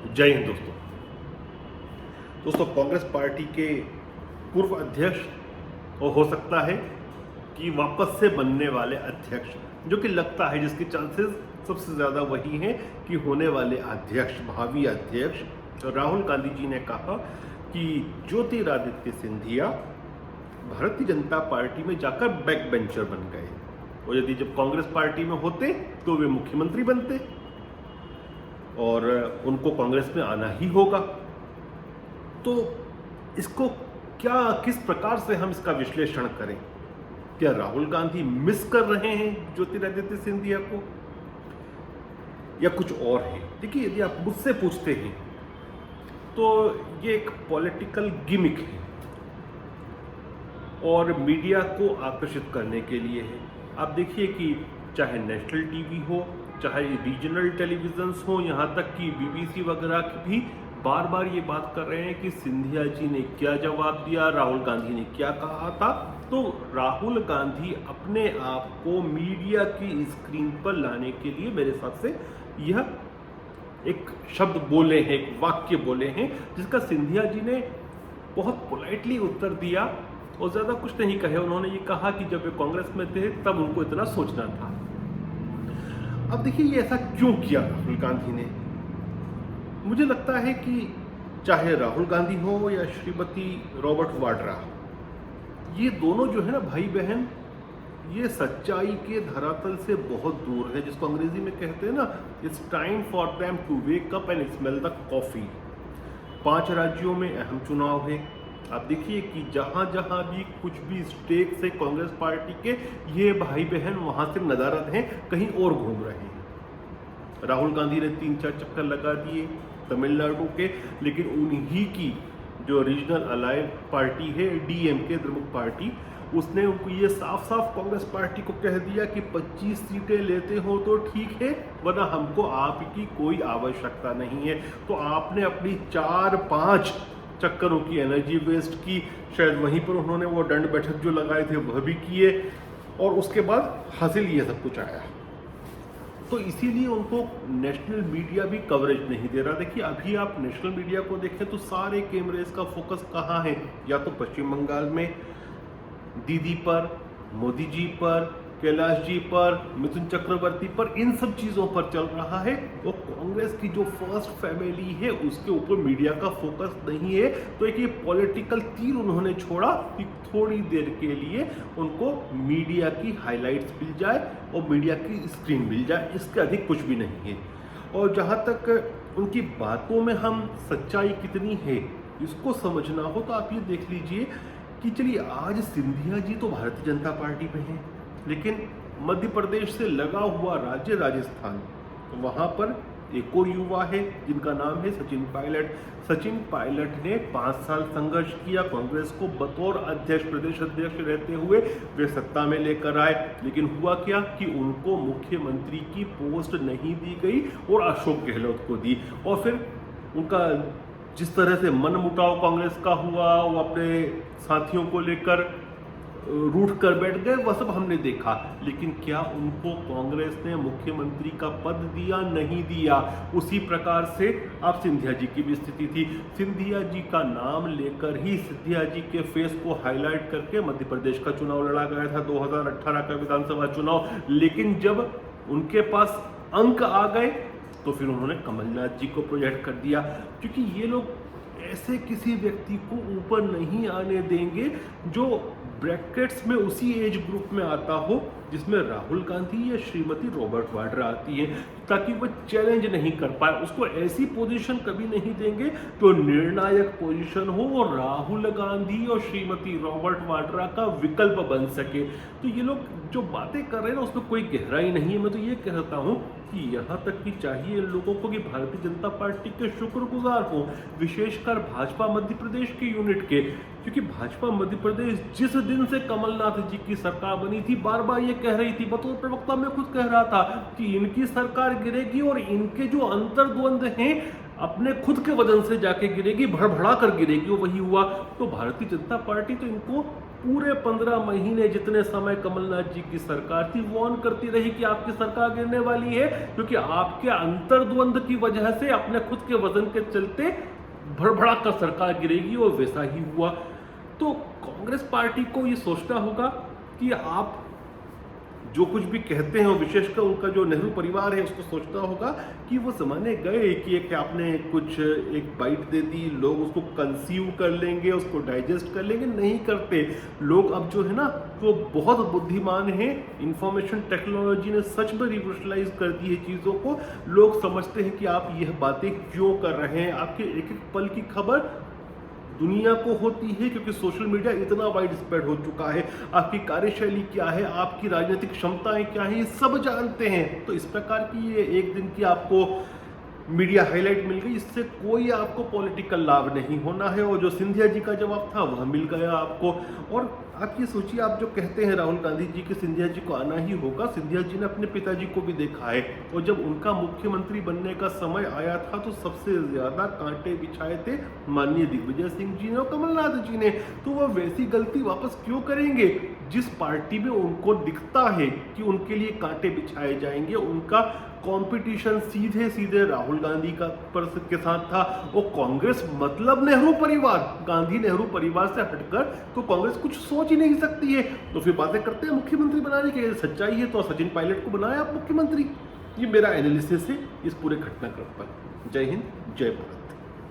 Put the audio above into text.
जय हिंद दोस्तों कांग्रेस पार्टी के पूर्व अध्यक्ष और हो सकता है कि वापस से बनने वाले अध्यक्ष, जो कि लगता है जिसके चांसेस सबसे ज़्यादा वही हैं कि होने वाले अध्यक्ष, भावी अध्यक्ष राहुल गांधी जी ने कहा कि ज्योतिरादित्य सिंधिया भारतीय जनता पार्टी में जाकर बैक बेंचर बन गए और यदि जब कांग्रेस पार्टी में होते तो वे मुख्यमंत्री बनते और उनको कांग्रेस में आना ही होगा। तो इसको किस प्रकार से हम इसका विश्लेषण करें? क्या राहुल गांधी मिस कर रहे हैं ज्योतिरादित्य सिंधिया को या कुछ और है? देखिए, यदि आप मुझसे पूछते हैं तो ये एक पॉलिटिकल गिमिक है और मीडिया को आकर्षित करने के लिए है। आप देखिए कि चाहे नेशनल टीवी हो, चाहे रीजनल टेलीविजन्स हो, यहाँ तक कि बीबीसी वगैरह भी बार बार ये बात कर रहे हैं कि सिंधिया जी ने क्या जवाब दिया, राहुल गांधी ने क्या कहा था। तो राहुल गांधी अपने आप को मीडिया की स्क्रीन पर लाने के लिए मेरे हिसाब से यह एक शब्द बोले हैं, एक वाक्य बोले हैं, जिसका सिंधिया जी ने बहुत पोलाइटली उत्तर दिया और ज़्यादा कुछ नहीं कहे। उन्होंने ये कहा कि जब वे कांग्रेस में थे तब उनको इतना सोचना था। अब देखिए, ये ऐसा क्यों किया राहुल गांधी ने? मुझे लगता है कि चाहे राहुल गांधी हो या श्रीमती रॉबर्ट वाड्रा, ये दोनों जो है ना भाई बहन, ये सच्चाई के धरातल से बहुत दूर है, जिसको अंग्रेजी में कहते हैं ना, it's time for them to wake up and smell the coffee. 5 राज्यों में अहम चुनाव है। आप देखिए कि जहां जहां भी कुछ भी स्टेक से कांग्रेस पार्टी के, ये भाई बहन वहां से नदारद हैं, कहीं और घूम रहे हैं। राहुल गांधी ने 3-4 चक्कर लगा दिए तमिलनाडु के, लेकिन उन्हीं की जो रीजनल अलायंस पार्टी है, डीएमके द्रमुक पार्टी, उसने उनको ये साफ साफ कांग्रेस पार्टी को कह दिया कि 25 सीटें लेते हो तो ठीक है, वरना हमको आपकी कोई आवश्यकता नहीं है। तो आपने अपनी 4-5 चक्करों की एनर्जी वेस्ट की, शायद वहीं पर उन्होंने वो दंड बैठक जो लगाए थे वह भी किए और उसके बाद हासिल ये सब कुछ आया। तो इसीलिए उनको नेशनल मीडिया भी कवरेज नहीं दे रहा। देखिए, अभी आप नेशनल मीडिया को देखें तो सारे कैमरेज का फोकस कहाँ है? या तो पश्चिम बंगाल में दीदी पर, मोदी जी पर, कैलाश जी पर, मिथुन चक्रवर्ती पर, इन सब चीज़ों पर चल रहा है। और कांग्रेस की जो फर्स्ट फैमिली है उसके ऊपर मीडिया का फोकस नहीं है। तो एक ये पॉलिटिकल तीर उन्होंने छोड़ा कि थोड़ी देर के लिए उनको मीडिया की हाइलाइट्स मिल जाए और मीडिया की स्क्रीन मिल जाए, इसके अधिक कुछ भी नहीं है। और जहाँ तक उनकी बातों में हम सच्चाई कितनी है इसको समझना हो तो आप ये देख लीजिए कि चलिए, आज सिंधिया जी तो भारतीय जनता पार्टी में हैं, लेकिन मध्य प्रदेश से लगा हुआ राज्य राजस्थान, वहाँ पर एक और युवा है जिनका नाम है सचिन पायलट। सचिन पायलट ने 5 साल संघर्ष किया, कांग्रेस को बतौर अध्यक्ष, प्रदेश अध्यक्ष रहते हुए वे सत्ता में लेकर आए, लेकिन हुआ क्या कि उनको मुख्यमंत्री की पोस्ट नहीं दी गई और अशोक गहलोत को दी। और फिर उनका जिस तरह से मन मुटाव कांग्रेस का हुआ, वो अपने साथियों को लेकर रूठ कर बैठ गए, वह सब हमने देखा। लेकिन क्या उनको कांग्रेस ने मुख्यमंत्री का पद दिया? नहीं दिया। उसी प्रकार से आप सिंधिया जी की भी स्थिति थी। सिंधिया जी का नाम लेकर ही, सिंधिया जी के फेस को हाईलाइट करके मध्य प्रदेश का चुनाव लड़ा गया था, 2018 का विधानसभा चुनाव। लेकिन जब उनके पास अंक आ गए तो फिर उन्होंने कमलनाथ जी को प्रोजेक्ट कर दिया, क्योंकि ये लोग ऐसे किसी व्यक्ति को ऊपर नहीं आने देंगे जो ब्रैकेट्स में उसी एज ग्रुप में आता हो जिसमें राहुल गांधी या श्रीमती रॉबर्ट वाड्रा आती है, ताकि वो चैलेंज नहीं कर पाए। उसको ऐसी पोजीशन कभी नहीं देंगे जो निर्णायक पोजीशन हो और राहुल गांधी और श्रीमती रॉबर्ट वाड्रा का विकल्प बन सके। तो ये लोग जो बातें कर रहे हैं ना, उसमें कोई गहराई नहीं है। मैं तो ये कहता हूँ कि यहाँ तक कि चाहिए लोगों को कि भारतीय जनता पार्टी के शुक्रगुजार हो, विशेषकर भाजपा मध्य प्रदेश के यूनिट के, क्योंकि भाजपा मध्य प्रदेश जिस दिन से कमलनाथ जी की सरकार बनी थी, बार बार ये कह रही थी, बतौर प्रवक्ता मैं खुद कह रहा था कि इनकी सरकार गिरेगी और इनके जो अंतर्द्वंद हैं अपने खुद के वजन से जाके गिरेगी, भड़भड़ा कर गिरेगी। वही हुआ। तो भारतीय जनता पार्टी तो इनको पूरे 15 महीने जितने समय कमलनाथ जी की सरकार थी वो ऑन करती रही कि आपकी सरकार गिरने वाली है, क्योंकि आपके अंतर्द्वंद की वजह से अपने खुद के वजन के चलते भड़बड़ा कर सरकार गिरेगी, और वैसा ही हुआ। तो कांग्रेस पार्टी को ये सोचना होगा कि आप जो कुछ भी कहते हैं, विशेषकर उनका जो नेहरू परिवार है उसको सोचना होगा कि वो जमाने गए कि एक आपने कुछ एक बाइट दे दी, लोग उसको कंसीव कर लेंगे, उसको डाइजेस्ट कर लेंगे। नहीं करते लोग। अब जो है ना, वो बहुत बुद्धिमान है। इंफॉर्मेशन टेक्नोलॉजी ने सच में रिवोल्यूशनाइज कर दी है चीज़ों को। लोग समझते हैं कि आप यह बातें क्यों कर रहे हैं। आपके एक एक पल की खबर दुनिया को होती है, क्योंकि सोशल मीडिया इतना वाइड स्प्रेड हो चुका है। आपकी कार्यशैली क्या है, आपकी राजनीतिक क्षमताएं क्या है, ये सब जानते हैं। तो इस प्रकार की ये एक दिन की आपको मीडिया हाईलाइट मिल गई, इससे कोई आपको पॉलिटिकल लाभ नहीं होना है। और जो सिंधिया जी का जवाब था वह मिल गया आपको। और आप ये सोचिए, आप जो कहते हैं राहुल गांधी जी कि सिंधिया जी को आना ही होगा, सिंधिया जी ने अपने पिताजी को भी देखा है, और जब उनका मुख्यमंत्री बनने का समय आया था तो सबसे ज्यादा कांटे बिछाए थे माननीय दिग्विजय सिंह जी ने और कमलनाथ जी ने। तो वह वैसी गलती वापस क्यों करेंगे? जिस पार्टी में उनको दिखता है कि उनके लिए कांटे बिछाए जाएंगे, उनका कंपटीशन सीधे सीधे राहुल गांधी का के साथ था। और कांग्रेस मतलब नेहरू परिवार, गांधी नेहरू परिवार से हटकर तो कांग्रेस कुछ सोच ही नहीं सकती है। तो फिर बातें करते हैं मुख्यमंत्री बनाने की। सच्चाई है तो सचिन पायलट को बनाया आप मुख्यमंत्री। ये मेरा एनालिसिस है इस पूरे घटनाक्रम पर। जय हिंद, जय भारत।